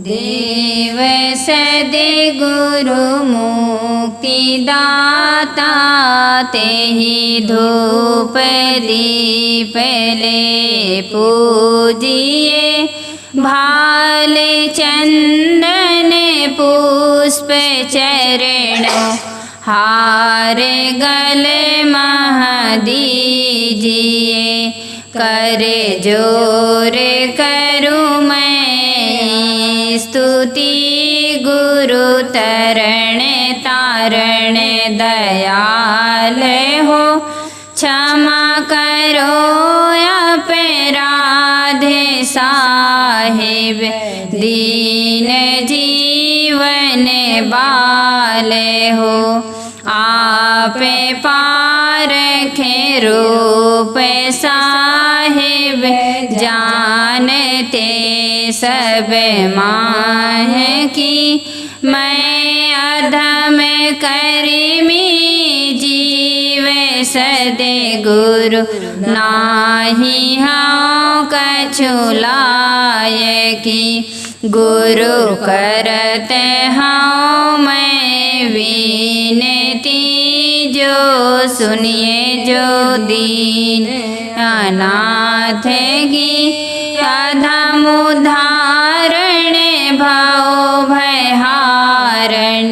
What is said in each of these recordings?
देव सद्गुरु मुक्तिदाता तेहि धूप दीप ले पूजिए भाल चंदन पुष्प चरणों हार गले मह दीजिए कर जोर करूँ मैं स्तुति गुरु तरण तारण दयाल हो क्षमा करो अपराध साहिब दीन जीवन बाल हो आप पारखे रूप साहिब जानते सब माह की मैं अधम कर्मी जीव सद्गुरु नाही हूँ कछु लायकी गुरु करते हूँ मैं विनती जो सुनिए जो दीन अनाथ की अधम उदाहरण भाव भयहारण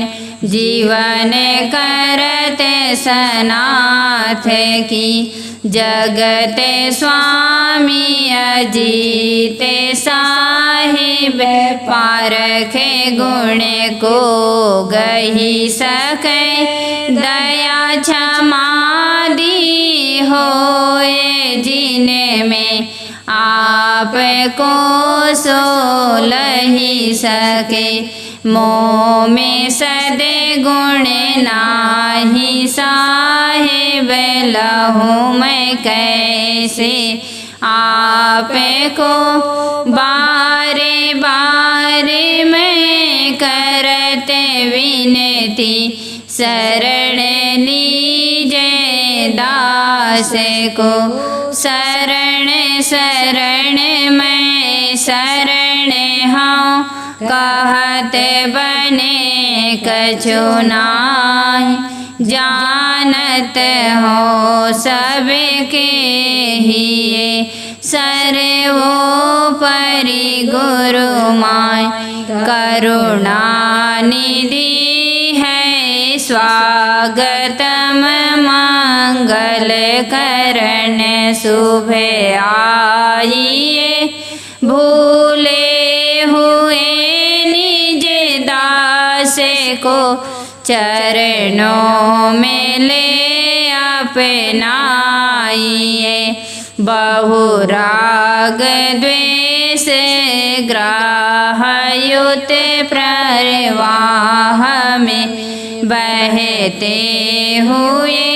जीवन करते सनाथ की जगत स्वामी अजीत साहिब पारखे गुण को गही सके दया क्षमा दी होए जिन में आपको सोलही सके मोह में सद्गुण नाही साहिब लहूँ मैं कैसे आपको बारे बारे मैं करते विनती शरण लीजे दास को शरण शरण मैं शरण हूँ कहते बने कछु नाहि जानत हो सबके हिये सर्वोपरि गुरु माय करुणा निधि है स्वागतम मंगल करण शुभ आइए भूले हुए निज दास को चरणों में ले अपनाइए बहुराग द्वेष ग्राहयुत प्रवाह में बहते हुए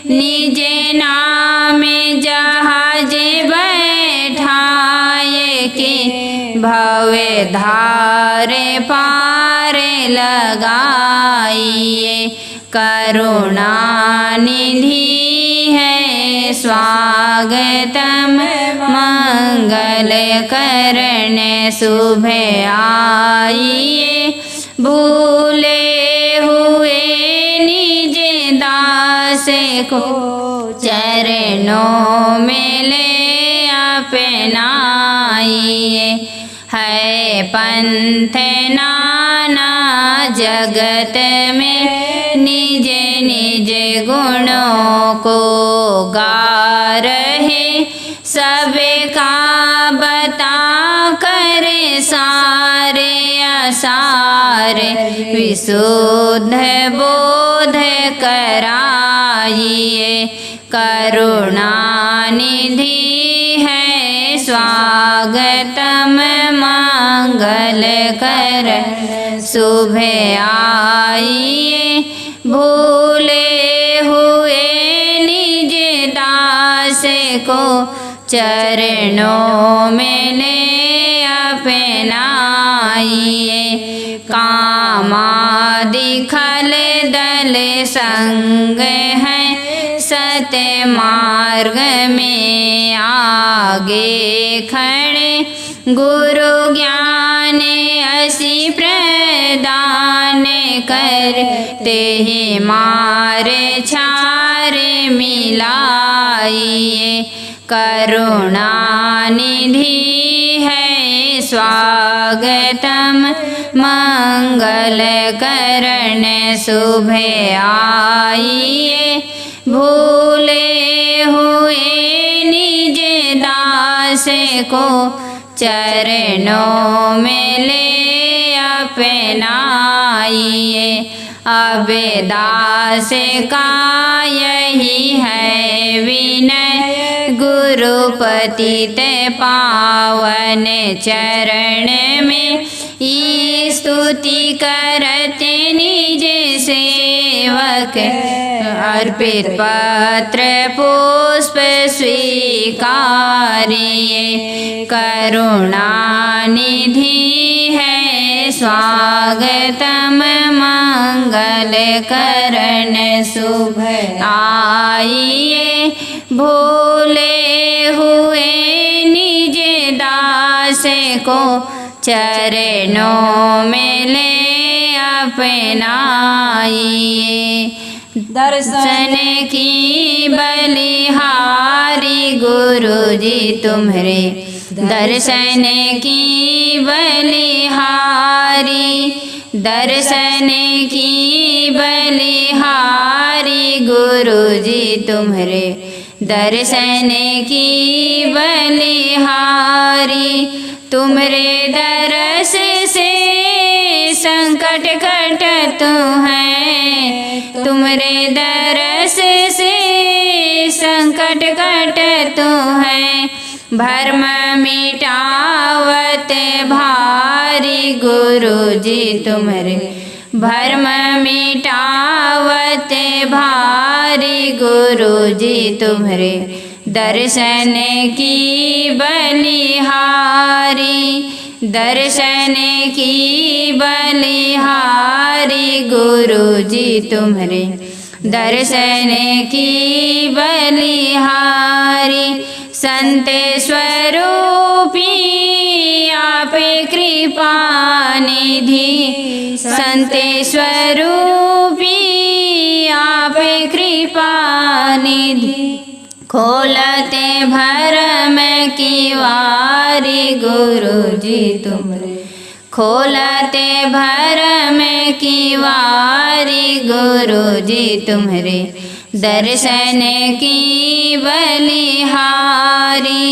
निज नाम जहाज बैठाए के भव धार पार लगाइए करुणा निधि है स्वागतम मंगल करण शुभ आइए भूले हुए निज दास को चरणों में ले अपनाइए है पंथ नाना जगत में निज निज गुणों को गा रहे सबका बता कर सारे असार विशुद्ध बोध कराइए करुणा निधि है स्वागतम मंगल कर शुभ आइए भूले हुए निज दास को चरणों में ले अपनाइए कामादि खल दल संग है सत्य मार्ग में आगे खड़े गुरु ज्ञान ते ही मारे छारे मिलाइए। करुणा निधि है स्वागतम मंगल करण शुभ आइए। भूले हुए निज दास को चरणों में ले अपनाइए। अब दास का यही है विनय गुरुपतित पावन चरण में स्तुति करते निज सेवक। अर्पित पत्र पुष्प स्वीकारिए। करुणा निधि है स्वागतम मंगल करण शुभ आइए। भूले हुए निज दास को चरणों में ले अपनाइए। दर्शन की बलिहारी गुरुजी तुम्हारे। दर्शन की बलिहारी। दर्शन की बलिहारी गुरुजी तुम्हारे। दर्शन की बलिहारी। तुम्हारे दरस से संकट कटत हैं। तुम्हारे दरस से संकट कटत हैं। भर्म मिटावत भारी गुरुजी तुम्हारे। भर्म मिटावत भारी गुरुजी तुम्हारे। दर्शन की बलिहारी। दर्शन की बलिहारी गुरुजी तुम्हारे। दर्शन की बलिहारी। संत स्वरूपी आप कृपा निधि। संत स्वरूपी आप कृपा निधि। खोलते भरम की वारी गुरुजी तुम्हारे। खोलते भरम की वारी गुरुजी तुम्हारे। दर्शन की बलिहारी।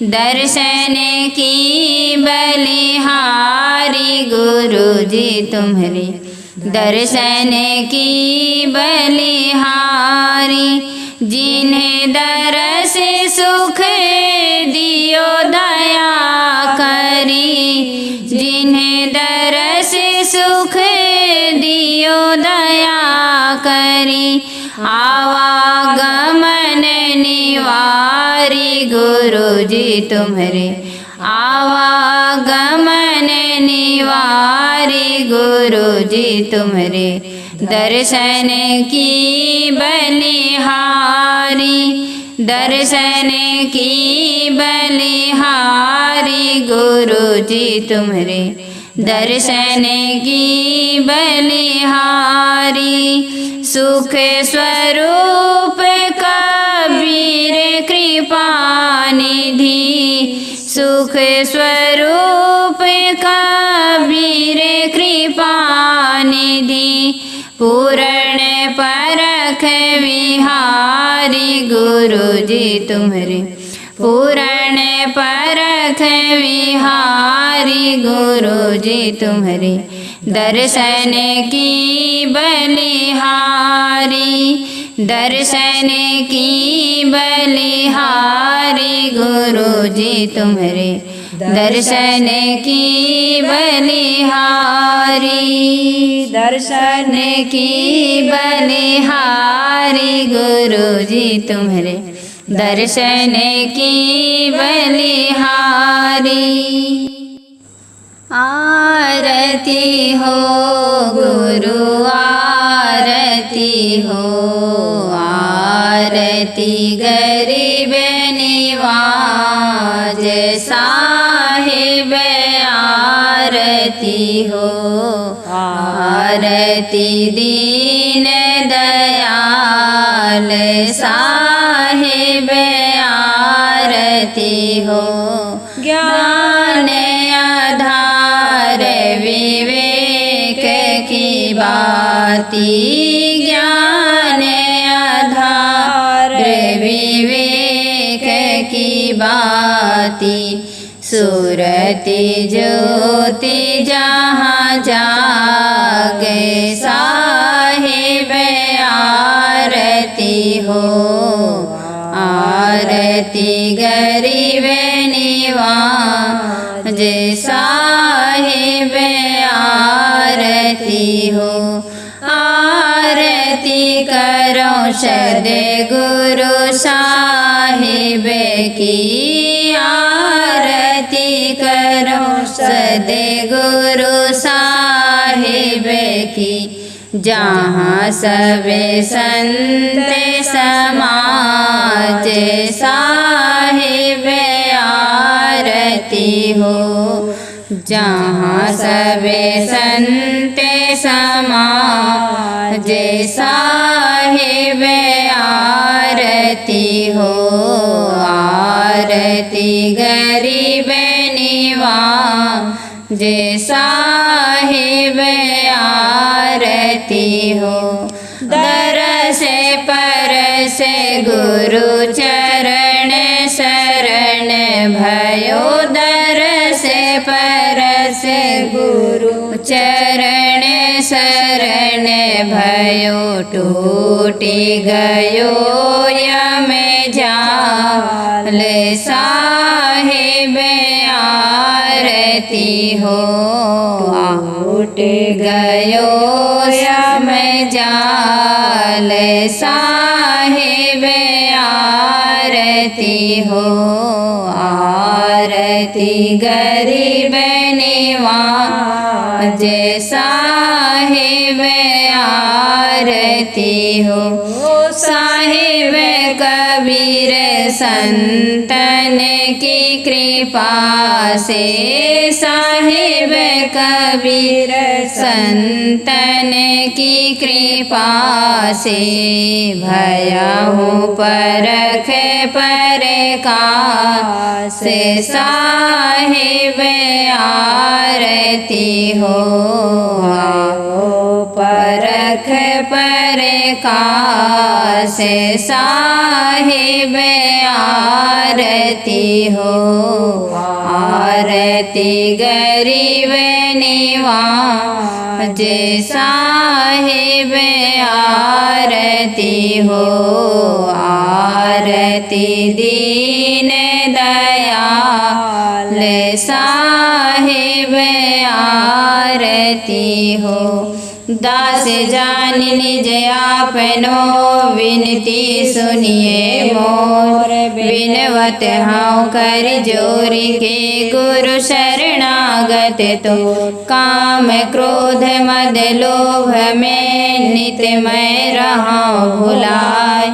दर्शन की बलिहारी गुरुजी तुम्हारे। दर्शन की बलिहारी। जिन्हें दरस सुख दियो दया करी। जिन्हें दरस सुख दियो दया करी। आवागमन निवारी गुरुजी तुम्हारे। आवागमन निवारी गुरुजी तुम्हारे। दर्शन की बलिहारी। दर्शन की बलिहारी गुरुजी तुम्हारे। दर्शन की बलिहारी। सुख स्वरूप कबीर कृपा निधि। सुख स्वरूप कबीर कृपा निधि। पूर्ण परख विहारी गुरुजी तुम्हारे। पूर्ण परख विहारी गुरुजी तुम्हारे। दर्शन की बलिहारी। दर्शन की बलिहारी गुरुजी तुम्हारे। दर्शन की बलिहारी। दर्शन की बलिहारी गुरुजी तुम्हारे। दर्शन की बलिहारी। आरती हो गुरु आरती हो। आरती गरीब निवाज साहिब आरती। आरती हो। आरती दीन दयाल साहिब आरती हो। ज्ञान आधार विवेक की बाती, ज्ञान आधार विवेक की बाती। सुरति ज्योति जहाँ जागे साहिब आरती हो। आरती गरीब निवाज साहिब आरती हो। आरती करो सद्गुरु साहिब की, आरती करो सद्गुरु साहिब की। जहाँ सब संत समाज साहिब आरती हो। जहाँ सब संत समाज साहिब आरती हो। आरती गरीब निवाज साहिब आरती हो। दरस परस गुरु चरण शरण भयो। दरस परस गुरु चरण शरण भयो। टूटी गयो यम जाल साहिब आरती हो। टूट गयो यम जाल साहिब आरती हो। आरती गरीब निवाज साहिब आरती हो। साहिब कबीर संतन की कृपा से, साहिब कबीर संतन की कृपा से। भया हूँ परख परकाश साहिब आरती हो। परख परकाश साहिब आरती हो। आरती गरीब निवाज साहिब आरती हो। आरती दीन दयाल साहिब आरती हो। दास जान निज आपनो विनती सुनिए मोर। विनवत हूँ कर जोरी के गुरु शरणागत तो। काम क्रोध मद लोभ में नित मैं रहा भुलाय।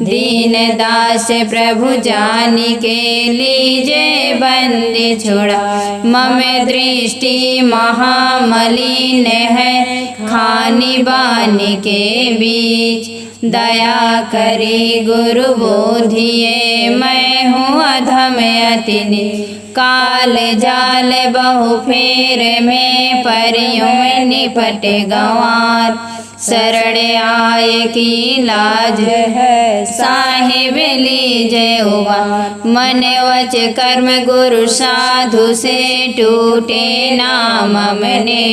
दीन दास प्रभु जान के लीजे बंदी छुड़ा। मम दृष्टि महामलिन है खानी बानी के बीच। दया करी गुरु बोधिए मैं हूँ अधम अति नीच। काल जाल बहु फेर में परियों निपट गंवार। शरण आए की लाज है साहिब लीजे उबार। मन वच कर्म गुरु साधु से टूटे नाम मने।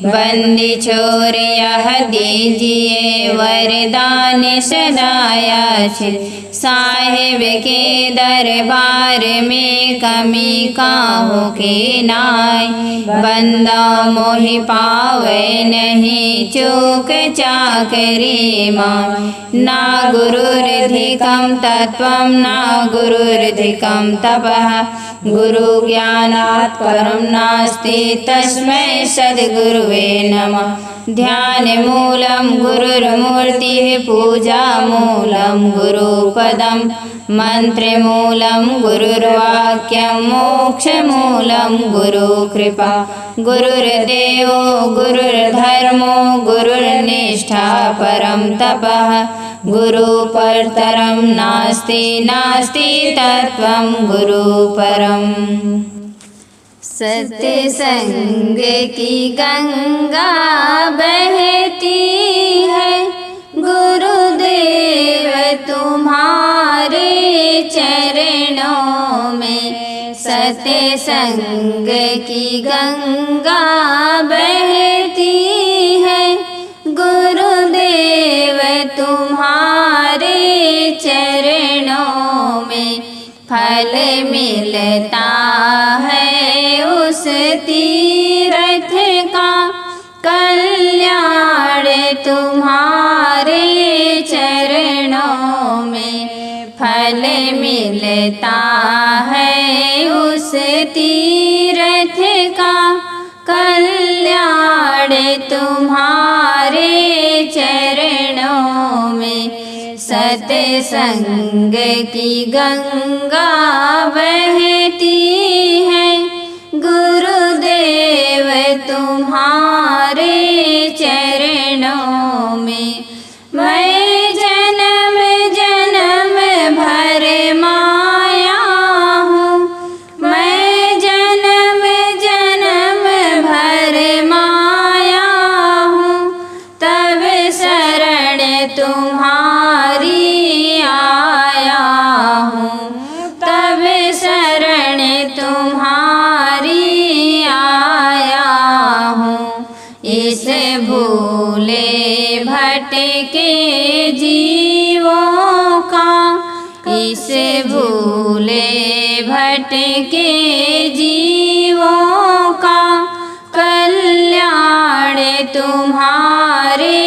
बंदी छोर यह दीजिए वरदान सदाया छे। साहिब के दरबार में कमी काहू के नाय। बंदा मोहि पावे नहीं चूक चाकरी माय। ना गुरुर्धिकं तत्त्वं ना गुरुर्धिकं तपः। गुरु ज्ञानात् परं नास्ति तस्मै सद्गुरुवे नमः। ध्यान मूलं गुरुर्मूर्तिः पूजा मूलं गुरुपदं। मन्त्रमूलं गुरुर्वाक्यं मोक्षमूलं गुरुकृपा गुरुर्देवो गुरुर्धर्मो गुरुर्निष्ठा परं तपः गुरुपरं नास्ति नास्ति तत्त्वं गुरुपरम्। सत्संग की गंगा बहती है गुरुदेव तुम्हारे चरणों में। सत्संग की गंगा बहती है गुरुदेव तुम्हारे चरणों में। फल मिलता है उस तीर्थ का कल्याण तुम्हारे चरणों में। फल मिलता है उस तीर्थ का कल्याण तुम्हारे चरणों में। सत्संग की गंगा बहती है गुरुदेव तुम्हारे चरणों में। मैं जन्म जन्म भर माया हूँ, मैं जन्म जन्म भर माया हूँ, तब शरण तुम्हारी आया हूँ, तब शरण तुम्हारी आया हूँ। इस भूले भटके जीवों का, इस भूले भटके जीवों का कल्याण तुम्हारे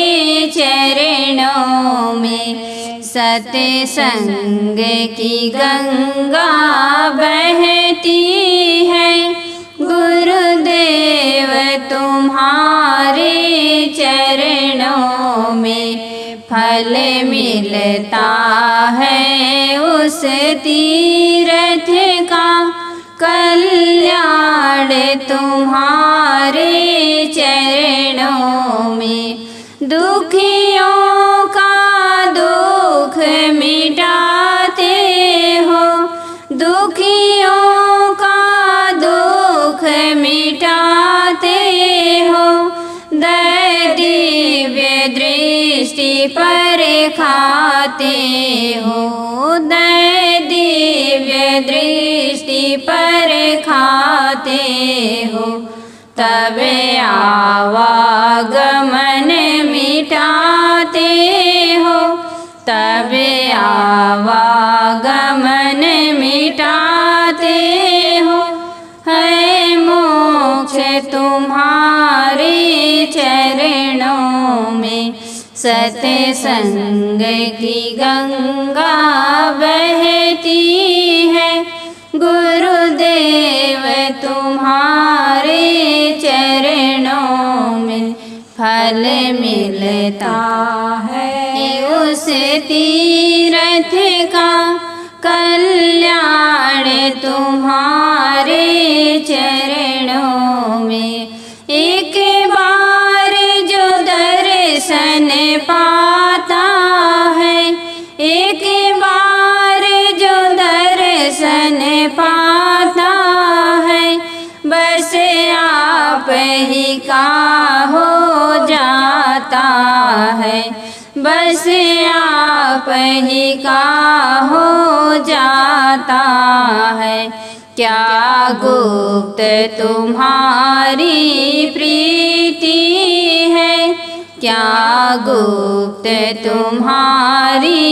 चरणों में। सत्संग की गंगा बहती है गुरुदेव तुम्हारे चरणों में। फल मिलता है उस तीर्थ का कल्याण तुम्हारे चरणों में। दुखियों का दुख मिटाते हो, दुखियों का दुख मिटाते हो, दिव्य दृष्टि पर खाते हो, दिव्य दृष्टि पर खाते हो। तब आवागमन मिटाते हो, तब आवागमन मिटाते हो। है मोक्ष तुम्हारे चरणों में। सत्संग की गंगा बहती है गुरुदेव तुम्हारे चरणों में। फल मिलता है उस तीर्थ का कल्याण तुम्हारे चरणों में। एक बार जो दर्शन पाता है, एक बार जो दर्शन पाता है, बस आप ही का हो जाता है, बस आप ही का हो जाता है। क्या गुप्त तुम्हारी प्रीति है, क्या गुप्त तुम्हारी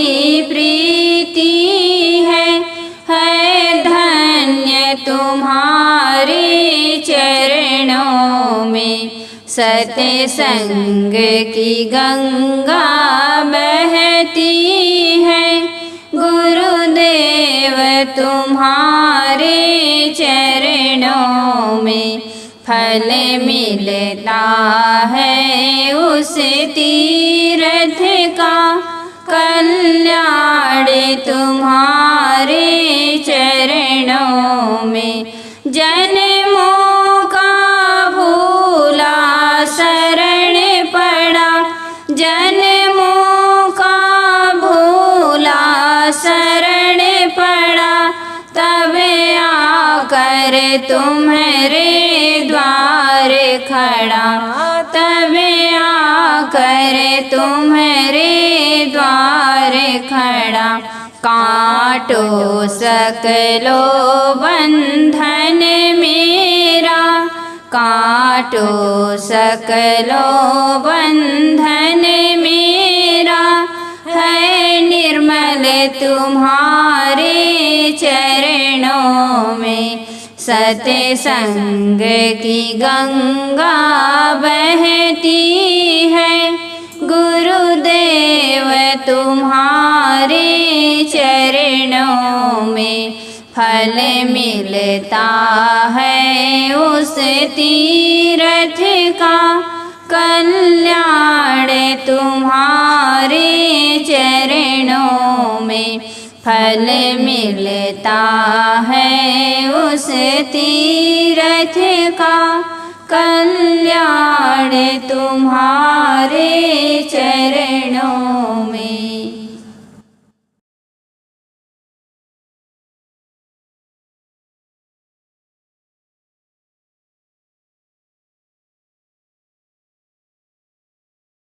प्रीति है धन्य तुम्हारे चरणों में। सत्संग की गंगा बहती है गुरुदेव तुम्हारे चरणों में। फल मिलता है उस तीर्थ का कल्याण तुम्हारे चरणों में। जन्मों का भूला शरण पड़ा, जन्मों का भूला शरण पड़ा, तब आकर तुम्हारे द्वार खड़ा, तब आकर तुम्हारे द्वार खड़ा। काटो सकलो बंधन मेरा, काटो सकलो बंधन मेरा, है निर्मल तुम्हारे चरणों में। सत्संग की गंगा बहती है, गुरुदेव तुम्हारे चरणों में। फल मिलता है उस तीर्थ का, कल्याण तुम्हारे चरणों में। फल मिलता है उस तीर्थ का, कल्याण तुम्हारे चरणों में।